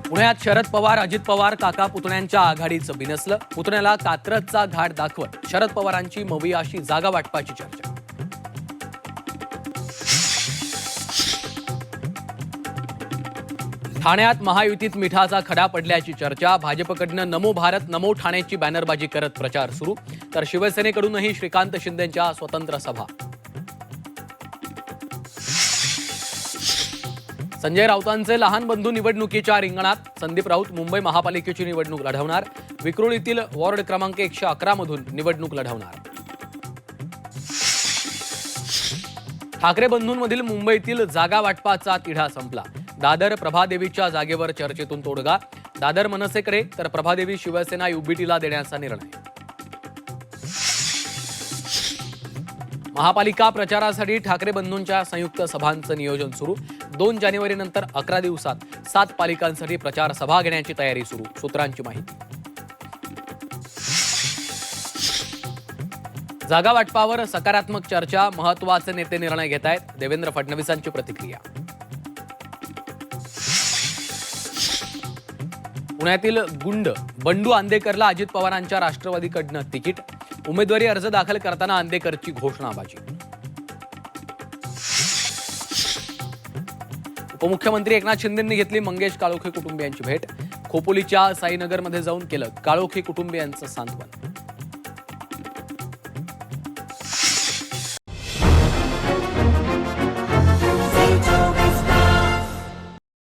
पुण्यात शरद पवार अजित पवार काका पुतण्यांच्या आघाडीचं बिनसलं. पुतण्याला कात्रजचा घाट दाखवत शरद पवारांची मवियाशी जागा वाटपाची चर्चा. ठाण्यात महायुतीत मिठाचा खडा पडल्याची चर्चा. भाजपकडनं नमो भारत नमो ठाण्याची बॅनरबाजी करत प्रचार सुरू, तर शिवसेनेकडूनही श्रीकांत शिंदेंच्या स्वतंत्र सभा. संजय राऊतांचे लहान बंधू निवडणुकीच्या रिंगणात. संदीप राऊत मुंबई महापालिकेची निवडणूक लढवणार. विक्रोळीतील वॉर्ड क्रमांक 111 मधून निवडणूक लढवणार. ठाकरे बंधूंमधील मुंबईतील जागा वाटपाचा तिढा संपला. दादर प्रभादेवीच्या जागेवर चर्चेतून तोडगा. दादर मनसेकडे तर प्रभादेवी शिवसेना युबीटीला देण्याचा निर्णय. महापालिका प्रचारासाठी ठाकरे बंधूंच्या संयुक्त सभांचं नियोजन सुरू. 2 जानेवारीनंतर 11 दिवसात 7 पालिकांसाठी प्रचार सभा घेण्याची तयारी सुरू, सूत्रांची माहिती. जागा वाटपावर सकारात्मक चर्चा. महत्त्वाचे नेते निर्णय घेत आहेत. देवेंद्र फडणवीसांची प्रतिक्रिया. पुण्यातील गुंड बंडू आंदेकरला अजित पवारांच्या राष्ट्रवादीकडनं तिकीट. उमेदवारी अर्ज दाखल करताना आंदेकरची घोषणाबाजी. उपमुख्यमंत्री एकनाथ शिंदेंनी घेतली मंगेश काळोखे कुटुंबियांची भेट. खोपोलीच्या साईनगरमध्ये जाऊन केलं काळोखे कुटुंबियांचं सांत्वन.